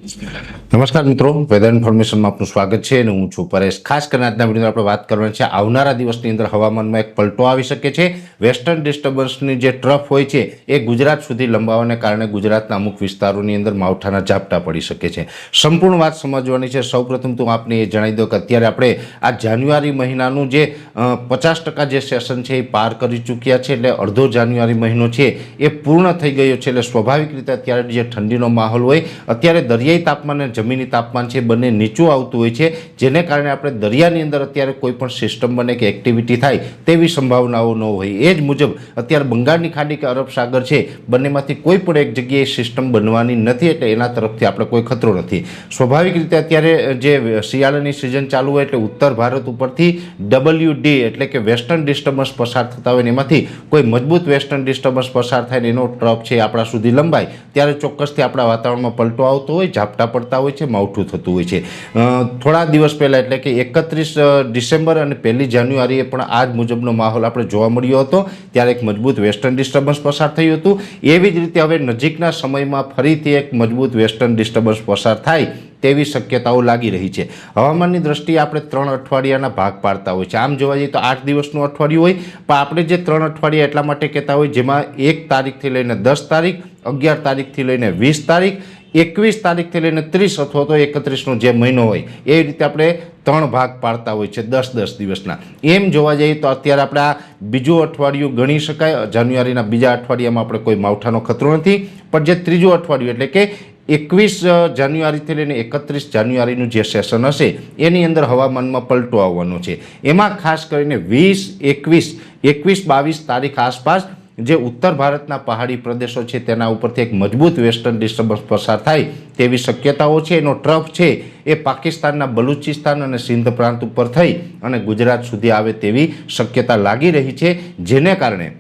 નમસ્કાર મિત્રો, વેધર ઇન્ફોર્મેશનમાં આપનું સ્વાગત છે અને હું છું પરેશ। ખાસ કરીને આજના વિડીયોમાં આપણે વાત કરવાની છે આવનારા દિવસની અંદર હવામાનમાં એક પલટો આવી શકે છે। વેસ્ટર્ન ડિસ્ટર્બન્સની જે ટ્રફ હોય છે એ ગુજરાત સુધી લંબાવાને કારણે ગુજરાતના અમુક વિસ્તારોની અંદર માવઠાના ઝાપટા પડી શકે છે। સંપૂર્ણ વાત સમજવાની છે। સૌપ્રથમ તો હું આપને એ જણાવી દઉં કે અત્યારે આપણે આ જાન્યુઆરી મહિનાનું જે 50% જે સેશન છે એ પાર કરી ચૂક્યા છે, એટલે અડધો જાન્યુઆરી મહિનો છે એ પૂર્ણ થઈ ગયો છે। એટલે સ્વાભાવિક રીતે અત્યારે જે ઠંડીનો માહોલ હોય, અત્યારે દરિયાઈ તાપમાન અને જમીની તાપમાન છે બંને નીચું આવતું હોય છે, જેને કારણે આપણે દરિયાની અંદર અત્યારે કોઈ પણ સિસ્ટમ બને કે એક્ટિવિટી થાય તેવી સંભાવનાઓ ન હોય। એ જ મુજબ અત્યારે બંગાળની ખાડી કે અરબ સાગર છે બંનેમાંથી કોઈ પણ એક જગ્યાએ સિસ્ટમ બનવાની નથી, એટલે એના તરફથી આપણે કોઈ ખતરો નથી। સ્વાભાવિક રીતે અત્યારે જે શિયાળાની સિઝન ચાલુ હોય એટલે ઉત્તર ભારત ઉપરથી WD એટલે કે વેસ્ટર્ન ડિસ્ટર્બન્સ પસાર થતા હોય ને એમાંથી કોઈ મજબૂત વેસ્ટર્ન ડિસ્ટર્બન્સ પસાર થાય ને એનો ટ્રફ છે આપણા સુધી લંબાય ત્યારે ચોક્કસથી આપણા વાતાવરણમાં પલટો આવતો હોય, ઝાપટા પડતા હોય છે, માવઠું થતું હોય છે। થોડા દિવસ પહેલાં એટલે કે 31 ડિસેમ્બર અને 1 જાન્યુઆરીએ પણ આ જ મુજબનો માહોલ આપણે જોવા મળ્યો હતો, ત્યારે એક મજબૂત વેસ્ટર્ન ડિસ્ટર્બન્સ પસાર થયું હતું। એવી જ રીતે હવે નજીકના સમયમાં ફરીથી એક મજબૂત વેસ્ટર્ન ડિસ્ટર્બન્સ પસાર થાય તેવી શક્યતાઓ લાગી રહી છે। હવામાનની દ્રષ્ટિએ આપણે 3 અઠવાડિયાના ભાગ પાડતા હોય છે। આમ જોવા જઈએ તો 8 દિવસનું અઠવાડિયું હોય, પણ આપણે જે 3 અઠવાડિયા એટલા માટે કહેતા હોય જેમાં 1 તારીખથી લઈને 10 તારીખ, 11 તારીખથી લઈને 20 તારીખ, 21 તારીખથી લઈને 30 અથવા તો 31નો જે મહિનો હોય એ રીતે આપણે 3 ભાગ પાડતા હોય છે 10-10 દિવસના। એમ જોવા જઈએ તો અત્યારે આપણે આ બીજું અઠવાડિયું ગણી શકાય। જાન્યુઆરીના બીજા અઠવાડિયામાં આપણે કોઈ માવઠાનો ખતરો નથી, પણ જે ત્રીજું અઠવાડિયું એટલે કે 21 જાન્યુઆરીથી લઈને 31 જાન્યુઆરીનું જે સેશન હશે એની અંદર હવામાનમાં પલટો આવવાનો છે। એમાં ખાસ કરીને 20, 21, 22 તારીખ આસપાસ જે ઉત્તર ભારતના પહાડી પ્રદેશો છે તેના ઉપરથી એક મજબૂત વેસ્ટર્ન ડિસ્ટર્બન્સ પસાર થાય તેવી શક્યતાઓ છે। એનો ટ્રફ છે એ પાકિસ્તાનના બલુચિસ્તાન અને સિંધ પ્રાંત ઉપર થઈ અને ગુજરાત સુધી આવે તેવી શક્યતા લાગી રહી છે, જેને કારણે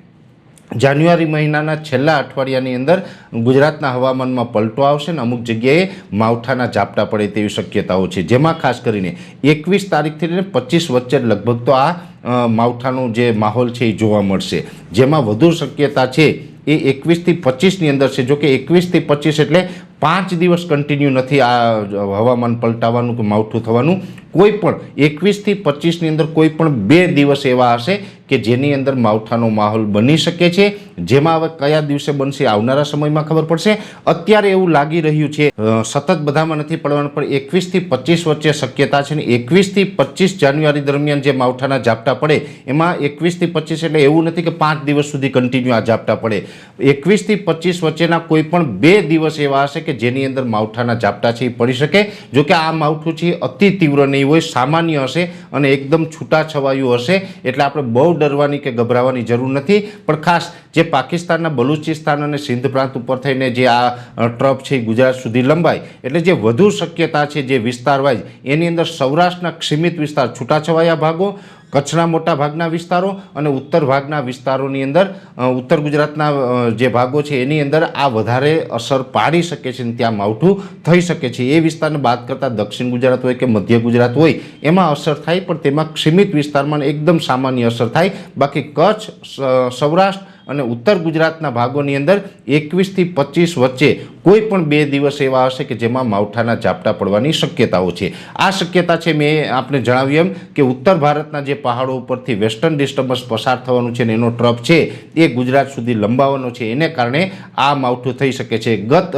જાન્યુઆરી મહિનાના છેલ્લા અઠવાડિયાની અંદર ગુજરાતના હવામાનમાં પલટો આવશે ને અમુક જગ્યાએ માવઠાના ઝાપટા પડે તેવી શક્યતાઓ છે, જેમાં ખાસ કરીને 21 તારીખથી લઈને 25 વચ્ચે લગભગ તો આ માવઠાનો જે માહોલ છે એ જોવા મળશે, જેમાં વધુ શક્યતા છે એ 21થી 25ની અંદર છે। જોકે 21થી 25 એટલે 5 દિવસ કન્ટિન્યુ નથી આ હવામાન પલટાવાનું કે માવઠું થવાનું। કોઈ પણ 21થી 25ની અંદર કોઈ પણ 2 દિવસ એવા હશે કે જેની અંદર માવઠાનો માહોલ બની શકે છે, જેમાં હવે કયા દિવસે બનશે આવનારા સમયમાં ખબર પડશે। અત્યારે એવું લાગી રહ્યું છે સતત બધામાં નથી પડવાનું, પણ 21થી 25 વચ્ચે શક્યતા છે ને 21થી 25 જાન્યુઆરી દરમિયાન જે માવઠાના ઝાપટા પડે એમાં 21થી 25 એટલે એવું નથી કે 5 દિવસ સુધી કન્ટિન્યુ આ ઝાપટા પડે। 21થી 25 વચ્ચેના કોઈ પણ 2 દિવસ એવા હશે કે જેની અંદર માવઠાના ઝાપટા છે એ પડી શકે। જોકે આ માવઠું છે અતિ તીવ્ર નહીં હોય, સામાન્ય હશે અને એકદમ છૂટાછવાયું હશે, એટલે આપણે બહુ ડરવાની કે ગભરાવાની જરૂર નથી। પણ ખાસ જે પાકિસ્તાનના બલુચિસ્તાન અને સિંધ પ્રાંત ઉપર થઈને જે આ ટ્રફ છે ગુજરાત સુધી લંબાય એટલે જે વધુ શક્યતા છે જે વિસ્તાર વાઇઝ એની અંદર સૌરાષ્ટ્રના ક્ષીમિત વિસ્તાર, છૂટાછવાયા ભાગો, કચ્છના મોટા ભાગના વિસ્તારો અને ઉત્તર ભાગના વિસ્તારોની અંદર ઉત્તર ગુજરાતના જે ભાગો છે એની અંદર આ વધારે અસર પાડી શકે છે અને ત્યાં માવઠું થઈ શકે છે। એ વિસ્તારને બાદ કરતાં દક્ષિણ ગુજરાત હોય કે મધ્ય ગુજરાત હોય એમાં અસર થાય, પણ તેમાં ક્ષીમિત વિસ્તારમાં એકદમ સામાન્ય અસર થાય। બાકી કચ્છ, સૌરાષ્ટ્ર અને ઉત્તર ગુજરાતના ભાગોની અંદર 21થી 25 વચ્ચે કોઈ પણ 2 દિવસ એવા હશે કે જેમાં માવઠાના ઝાપટા પડવાની શક્યતાઓ છે। આ શક્યતા છે મેં આપને જણાવ્યું એમ કે ઉત્તર ભારતના જે પહાડો ઉપરથી વેસ્ટર્ન ડિસ્ટર્બન્સ પસાર થવાનું છે ને એનો ટ્રફ છે એ ગુજરાત સુધી લંબાવવાનો છે, એને કારણે આ માવઠું થઈ શકે છે। ગત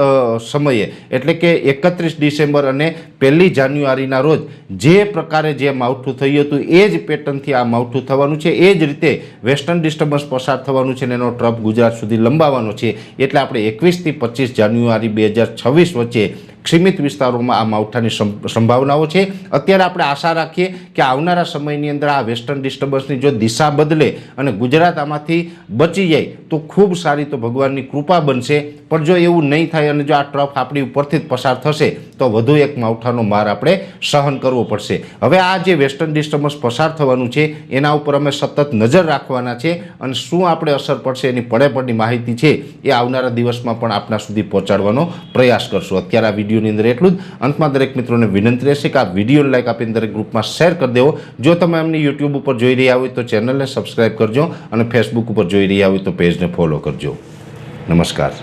સમયે એટલે કે 31 ડિસેમ્બર અને 1 જાન્યુઆરીના રોજ જે પ્રકારે જે માવઠું થયું હતું એ જ પેટર્નથી આ માવઠું થવાનું છે, એ જ રીતે વેસ્ટર્ન ડિસ્ટર્બન્સ પસાર થવાનું છે ને એનો ટ્રફ ગુજરાત સુધી લંબાવવાનો છે। એટલે આપણે 21થી 25 જાન્યુઆરી 2026 વચ્ચે ક્ષીમિત વિસ્તારોમાં આ માવઠાની સંભાવનાઓ છે। અત્યારે આપણે આશા રાખીએ કે આવનારા સમયની અંદર આ વેસ્ટર્ન ડિસ્ટર્બન્સની જો દિશા બદલે અને ગુજરાત આમાંથી બચી જાય તો ખૂબ સારી તો ભગવાનની કૃપા બનશે। પણ જો એવું નહીં થાય અને જો આ ટ્રફ આપણી ઉપરથી જ પસાર થશે તો વધુ એક માવઠાનો માર આપણે સહન કરવો પડશે। હવે આ જે વેસ્ટર્ન ડિસ્ટર્બન્સ પસાર થવાનું છે એના ઉપર અમે સતત નજર રાખવાના છે અને શું આપણે અસર પડશે એની પડેપડની માહિતી છે એ આવનારા દિવસમાં પણ આપના સુધી પહોંચાડવાનો પ્રયાસ કરશું। અત્યારે આ વિડીયોની અંદર એટલું જ। અંતમાં દરેક મિત્રોને વિનંતી રહેશે કે આ વિડીયોને લાઈક આપીને દરેક ગ્રુપમાં શેર કરી દેવો। જો તમે અમને યુટ્યુબ ઉપર જોઈ રહ્યા હોય તો ચેનલને સબસ્ક્રાઈબ કરજો અને ફેસબુક ઉપર જોઈ રહ્યા હોય તો પેજને ફોલો કરજો। નમસ્કાર।